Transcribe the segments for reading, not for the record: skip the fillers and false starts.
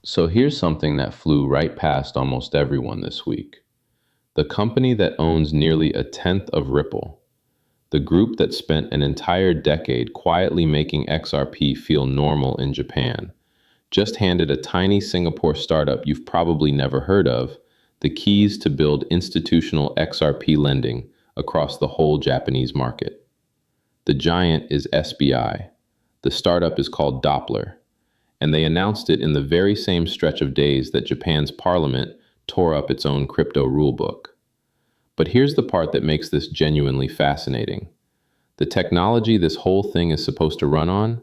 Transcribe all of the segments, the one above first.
So here's something that flew right past almost everyone this week. The company that owns nearly a tenth of Ripple, the group that spent an entire decade quietly making XRP feel normal in Japan, just handed a tiny Singapore startup you've probably never heard of the keys to build institutional XRP lending across the whole Japanese market. The giant is SBI. The startup is called Doppler, and they announced it in the very same stretch of days that Japan's parliament tore up its own crypto rulebook. But here's the part that makes this genuinely fascinating. The technology this whole thing is supposed to run on,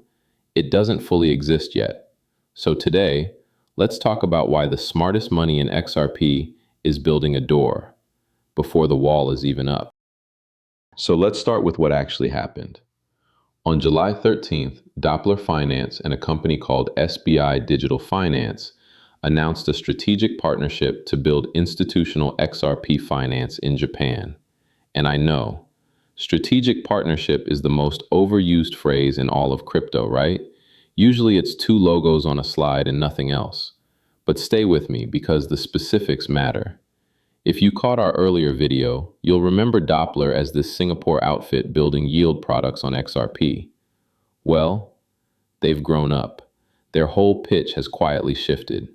it doesn't fully exist yet. So today, let's talk about why the smartest money in XRP is building a door before the wall is even up. So let's start with what actually happened. On July 13th, Doppler Finance and a company called SBI Digital Finance announced a strategic partnership to build institutional XRP finance in Japan. And I know, strategic partnership is the most overused phrase in all of crypto, right? Usually it's two logos on a slide and nothing else. But stay with me because the specifics matter. If you caught our earlier video, you'll remember Doppler as this Singapore outfit building yield products on XRP. Well, they've grown up. Their whole pitch has quietly shifted.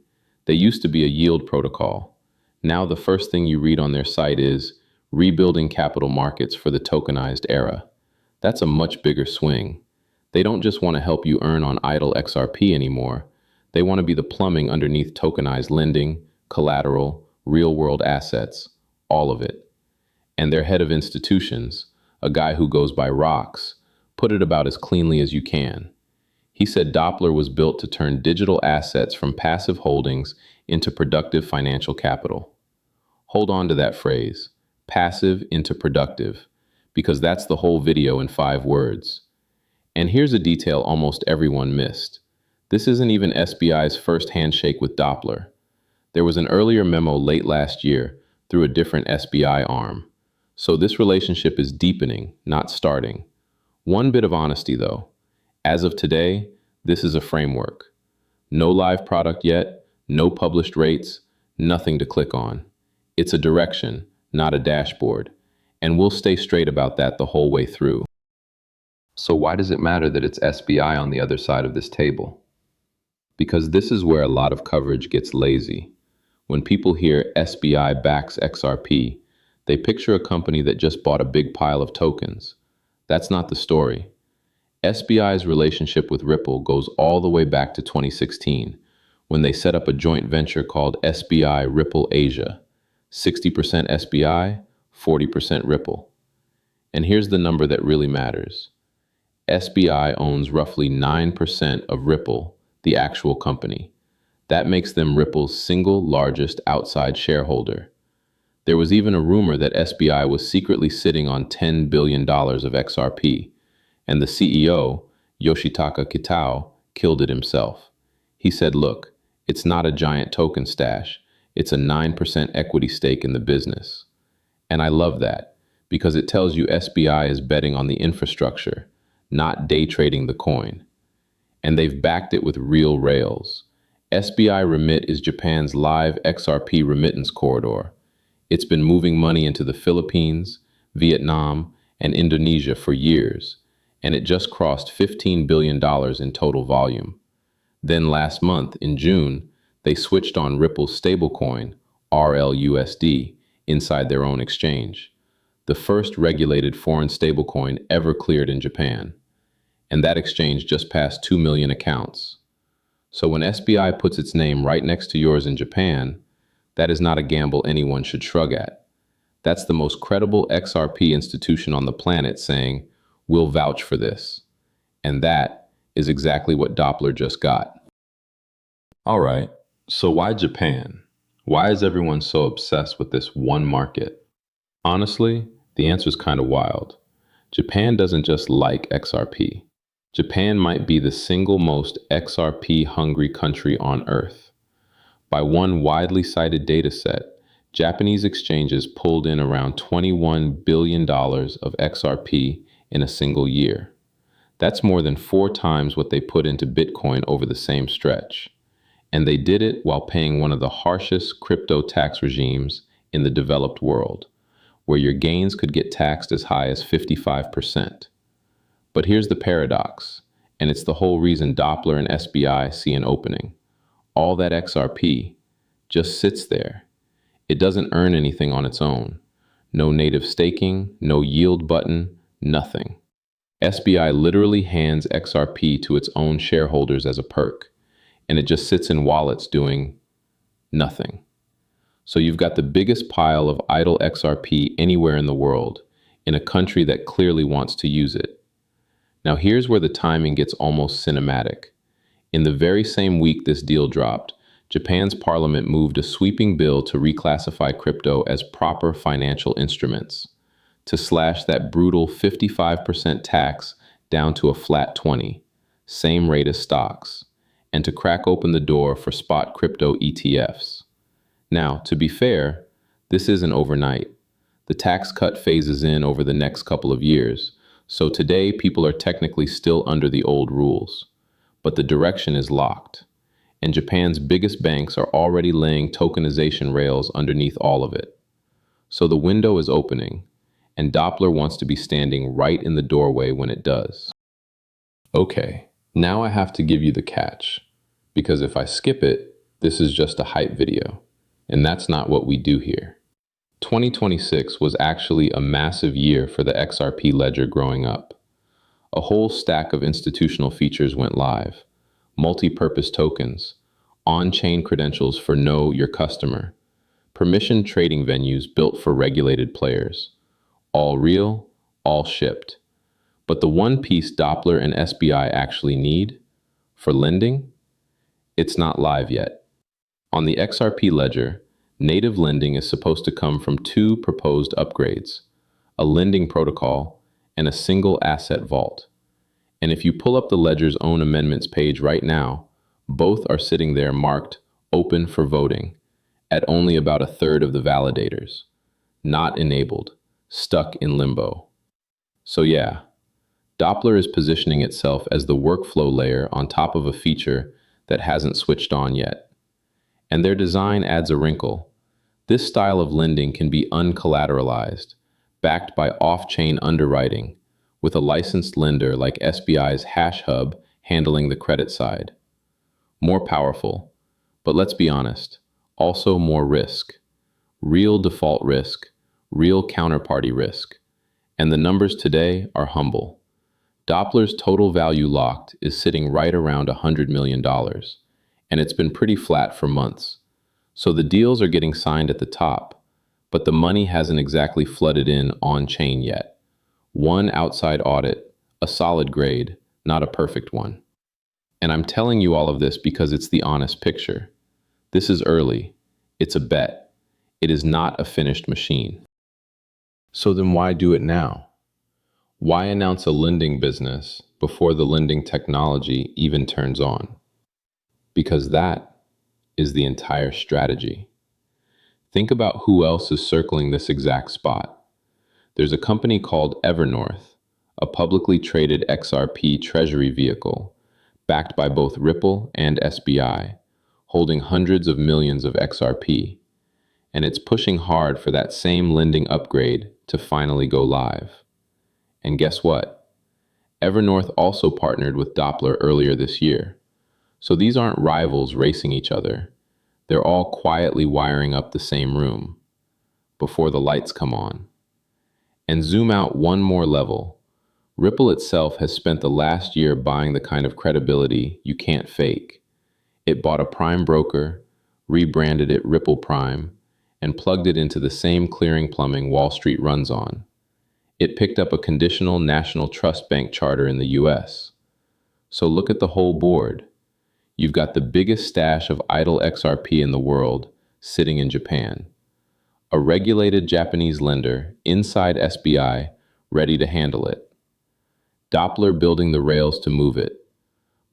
They used to be a yield protocol. Now the first thing you read on their site is rebuilding capital markets for the tokenized era. That's a much bigger swing. They don't just want to help you earn on idle-XRP anymore. They want to be the plumbing underneath tokenized lending, collateral, real-world assets, all of it. And their head of institutions, a guy who goes by Rocks, put it about as cleanly as you can. He said Doppler was built to turn digital assets from passive holdings into productive financial capital. Hold on to that phrase, passive into productive, because that's the whole video in 5 words. And here's a detail almost everyone missed. This isn't even SBI's first handshake with Doppler. There was an earlier memo late last year through a different SBI arm. So this relationship is deepening, not starting. One bit of honesty though. As of today, this is a framework. No live product yet, no published rates, nothing to click on. It's a direction, not a dashboard. And we'll stay straight about that the whole way through. So why does it matter that it's SBI on the other side of this table? Because this is where a lot of coverage gets lazy. When people hear SBI backs XRP, they picture a company that just bought a big pile of tokens. That's not the story. SBI's relationship with Ripple goes all the way back to 2016, when they set up a joint venture called SBI Ripple Asia, 60% SBI, 40% Ripple. And here's the number that really matters. SBI owns roughly 9% of Ripple, the actual company. That makes them Ripple's single largest outside shareholder. There was even a rumor that SBI was secretly sitting on $10 billion of XRP, and the CEO, Yoshitaka Kitao, killed it himself. He said, look, it's not a giant token stash, it's a 9% equity stake in the business. And I love that, because it tells you SBI is betting on the infrastructure, not day trading the coin. And they've backed it with real rails. SBI Remit is Japan's live XRP remittance corridor. It's been moving money into the Philippines, Vietnam, and Indonesia for years, and it just crossed $15 billion in total volume. Then last month, in June, they switched on Ripple's stablecoin, RLUSD, inside their own exchange, the first regulated foreign stablecoin ever cleared in Japan. And that exchange just passed 2 million accounts. So when SBI puts its name right next to yours in Japan, that is not a gamble anyone should shrug at. That's the most credible XRP institution on the planet saying, we'll vouch for this. And that is exactly what Doppler just got. All right, so why Japan? Why is everyone so obsessed with this one market? Honestly, the answer is kind of wild. Japan doesn't just like XRP. Japan might be the single most XRP-hungry country on Earth. By one widely cited data set, Japanese exchanges pulled in around $21 billion of XRP in a single year. That's more than 4 times what they put into Bitcoin over the same stretch. And they did it while paying one of the harshest crypto tax regimes in the developed world, where your gains could get taxed as high as 55%. But here's the paradox, and it's the whole reason Doppler and SBI see an opening. All that XRP just sits there. It doesn't earn anything on its own. No native staking, no yield button, nothing. SBI literally hands XRP to its own shareholders as a perk, and it just sits in wallets doing nothing. So you've got the biggest pile of idle XRP anywhere in the world, in a country that clearly wants to use it. Now here's where the timing gets almost cinematic. In the very same week this deal dropped, Japan's parliament moved a sweeping bill to reclassify crypto as proper financial instruments, to slash that brutal 55% tax down to a flat 20, same rate as stocks, and to crack open the door for spot crypto ETFs. Now, to be fair, this isn't overnight. The tax cut phases in over the next couple of years, so today people are technically still under the old rules. But the direction is locked, and Japan's biggest banks are already laying tokenization rails underneath all of it. So the window is opening, and Doppler wants to be standing right in the doorway when it does. Okay, now I have to give you the catch, because if I skip it, this is just a hype video, and that's not what we do here. 2026 was actually a massive year for the XRP Ledger growing up. A whole stack of institutional features went live: multi-purpose tokens, on-chain credentials for Know Your Customer, permissioned trading venues built for regulated players. All real, all shipped. But the one piece Doppler and SBI actually need, for lending, it's not live yet. On the XRP Ledger, native lending is supposed to come from two proposed upgrades: a lending protocol and a single asset vault. And if you pull up the Ledger's own amendments page right now, both are sitting there marked open for voting at only about a third of the validators. Not enabled, stuck in limbo. So yeah, Doppler is positioning itself as the workflow layer on top of a feature that hasn't switched on yet. And their design adds a wrinkle. This style of lending can be uncollateralized, backed by off-chain underwriting, with a licensed lender like SBI's Hash Hub handling the credit side. More powerful, but let's be honest, also more risk. Real default risk, real counterparty risk. And the numbers today are humble. Doppler's total value locked is sitting right around $100 million, and it's been pretty flat for months. So the deals are getting signed at the top, but the money hasn't exactly flooded in on-chain yet. One outside audit, a solid grade, not a perfect one. And I'm telling you all of this because it's the honest picture. This is early. It's a bet. It is not a finished machine. So then why do it now? Why announce a lending business before the lending technology even turns on? Because that is the entire strategy. Think about who else is circling this exact spot. There's a company called Evernorth, a publicly traded XRP treasury vehicle, backed by both Ripple and SBI, holding hundreds of millions of XRP. And it's pushing hard for that same lending upgrade to finally go live. And guess what? Evernorth also partnered with Doppler earlier this year. So these aren't rivals racing each other. They're all quietly wiring up the same room before the lights come on. And zoom out one more level. Ripple itself has spent the last year buying the kind of credibility you can't fake. It bought a prime broker, rebranded it Ripple Prime, and plugged it into the same clearing plumbing Wall Street runs on. It picked up a conditional national trust bank charter in the US. So look at the whole board. You've got the biggest stash of idle XRP in the world sitting in Japan. A regulated Japanese lender inside SBI ready to handle it. Doppler building the rails to move it.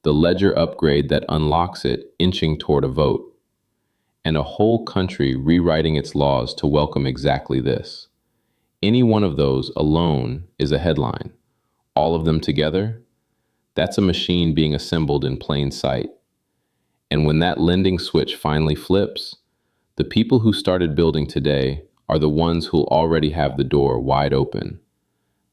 The ledger upgrade that unlocks it inching toward a vote. And a whole country rewriting its laws to welcome exactly this. Any one of those alone is a headline. All of them together, that's a machine being assembled in plain sight. And when that lending switch finally flips, the people who started building today are the ones who'll already have the door wide open.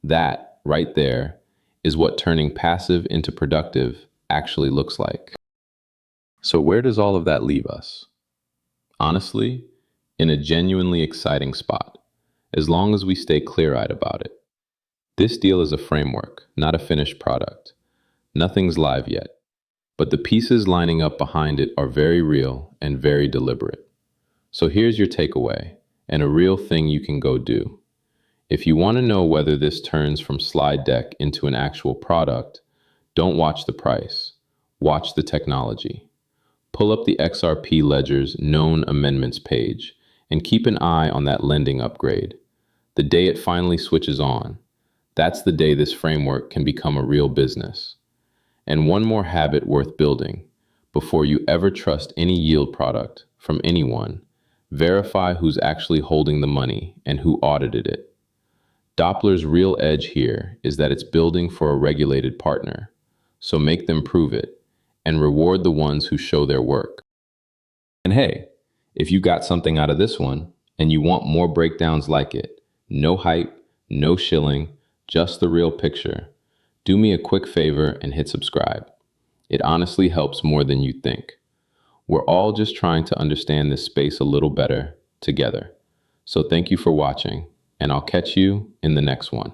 That, right there, is what turning passive into productive actually looks like. So where does all of that leave us? Honestly, in a genuinely exciting spot, as long as we stay clear-eyed about it. This deal is a framework, not a finished product. Nothing's live yet, but the pieces lining up behind it are very real and very deliberate. So here's your takeaway, and a real thing you can go do. If you want to know whether this turns from slide deck into an actual product, don't watch the price, watch the technology. Pull up the XRP Ledger's known amendments page and keep an eye on that lending upgrade. The day it finally switches on, that's the day this framework can become a real business. And one more habit worth building: before you ever trust any yield product from anyone, verify who's actually holding the money and who audited it. Doppler's real edge here is that it's building for a regulated partner, so make them prove it and reward the ones who show their work. And hey, if you got something out of this one and you want more breakdowns like it, no hype, no shilling, just the real picture, do me a quick favor and hit subscribe. It honestly helps more than you think. We're all just trying to understand this space a little better together. So thank you for watching, and I'll catch you in the next one.